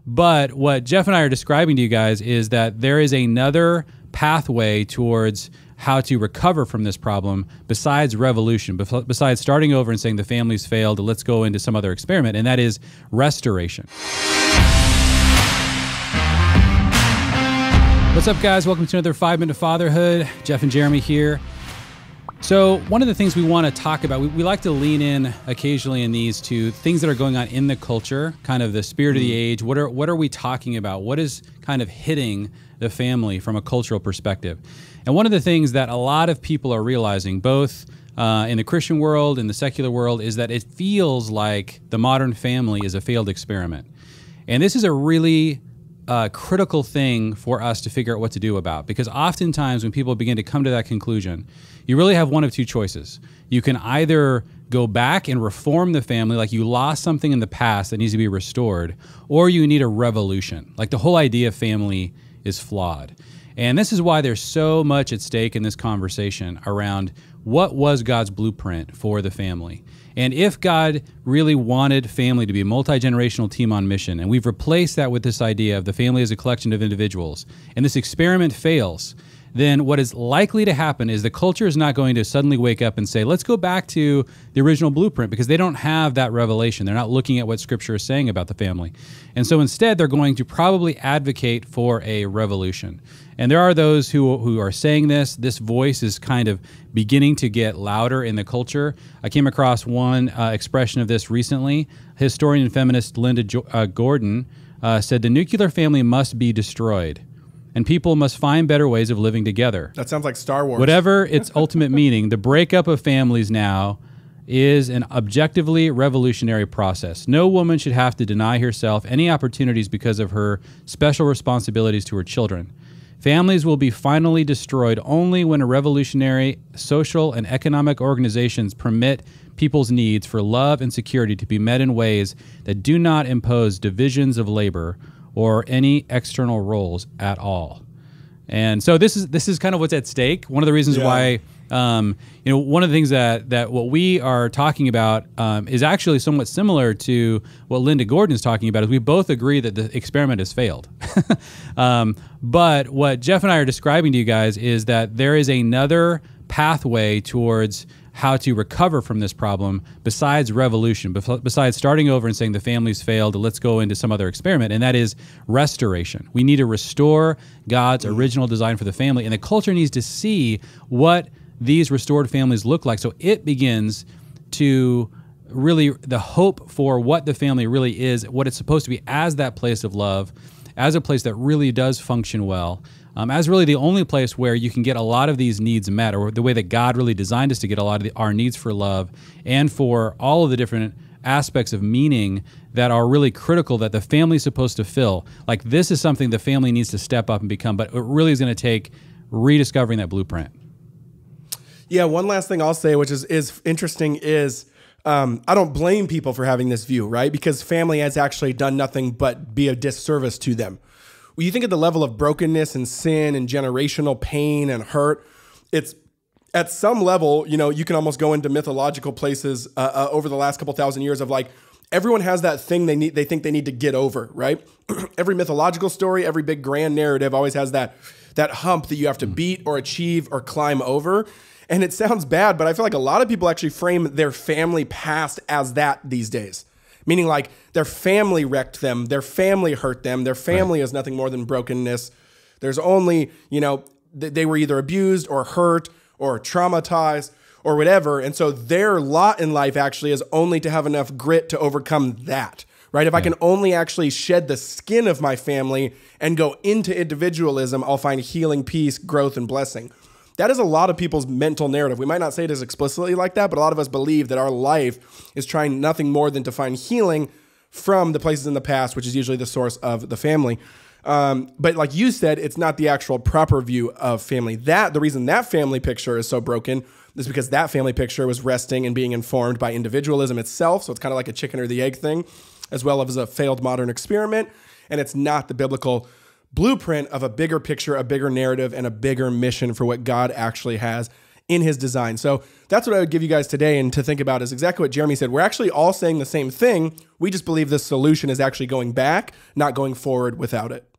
But what Jeff and I are describing to you guys is that there is another pathway towards how to recover from this problem besides revolution, besides starting over and saying the family's failed, let's go into some other experiment, and that is restoration. What's up, guys? Welcome to another 5 Minute Fatherhood. Jeff and Jeremy here. So one of the things we want to talk about, we like to lean in occasionally in these to things that are going on in the culture, kind of the spirit of the age. What are we talking about? What is kind of hitting the family from a cultural perspective? And one of the things that a lot of people are realizing, both in the Christian world and the secular world, is that it feels like the modern family is a failed experiment. And this is a really critical thing for us to figure out what to do about, because oftentimes when people begin to come to that conclusion, you really have one of two choices. You can either go back and reform the family, like you lost something in the past that needs to be restored, or you need a revolution. Like the whole idea of family is flawed. And this is why there's so much at stake in this conversation around what was God's blueprint for the family. And if God really wanted family to be a multi-generational team on mission, and we've replaced that with this idea of the family as a collection of individuals, and this experiment fails, then what is likely to happen is the culture is not going to suddenly wake up and say, let's go back to the original blueprint, because they don't have that revelation. They're not looking at what Scripture is saying about the family. And so instead, they're going to probably advocate for a revolution. And there are those who are saying this. This voice is kind of beginning to get louder in the culture. I came across one expression of this recently. Historian and feminist Linda Gordon said, the nuclear family must be destroyed, and people must find better ways of living together. That sounds like Star Wars. Whatever its ultimate meaning, the breakup of families now is an objectively revolutionary process. No woman should have to deny herself any opportunities because of her special responsibilities to her children. Families will be finally destroyed only when a revolutionary social and economic organizations permit people's needs for love and security to be met in ways that do not impose divisions of labor or any external roles at all. And so this is kind of what's at stake. One of the reasons why, one of the things that what we are talking about is actually somewhat similar to what Linda Gordon is talking about, is we both agree that the experiment has failed. But what Jeff and I are describing to you guys is that there is another pathway towards how to recover from this problem besides revolution, besides starting over and saying the family's failed, let's go into some other experiment, and that is restoration. We need to restore God's original design for the family, and the culture needs to see what these restored families look like, so it begins to really, the hope for what the family really is, what it's supposed to be as that place of love, as a place that really does function well, as really the only place where you can get a lot of these needs met, or the way that God really designed us to get a lot of our needs for love and for all of the different aspects of meaning that are really critical that the family is supposed to fill. Like, this is something the family needs to step up and become, but it really is going to take rediscovering that blueprint. Yeah, one last thing I'll say, which is interesting, is I don't blame people for having this view, right? Because family has actually done nothing but be a disservice to them. When you think of the level of brokenness and sin and generational pain and hurt, it's at some level, you can almost go into mythological places over the last couple thousand years of like, everyone has that thing they think they need to get over, right? Every mythological story, every big grand narrative always has that hump that you have to beat or achieve or climb over. And it sounds bad, but I feel like a lot of people actually frame their family past as that these days. Meaning like their family wrecked them, their family hurt them, their family is nothing more than brokenness. There's only, they were either abused or hurt or traumatized or whatever. And so their lot in life actually is only to have enough grit to overcome that, right? If I can only actually shed the skin of my family and go into individualism, I'll find healing, peace, growth, and blessing. That is a lot of people's mental narrative. We might not say it as explicitly like that, but a lot of us believe that our life is trying nothing more than to find healing from the places in the past, which is usually the source of the family. But like you said, it's not the actual proper view of family. The reason that family picture is so broken is because that family picture was resting and being informed by individualism itself. So it's kind of like a chicken or the egg thing, as well as a failed modern experiment. And it's not the biblical blueprint of a bigger picture, a bigger narrative, and a bigger mission for what God actually has in his design. So that's what I would give you guys today, and to think about is exactly what Jeremy said. We're actually all saying the same thing. We just believe this solution is actually going back, not going forward without it.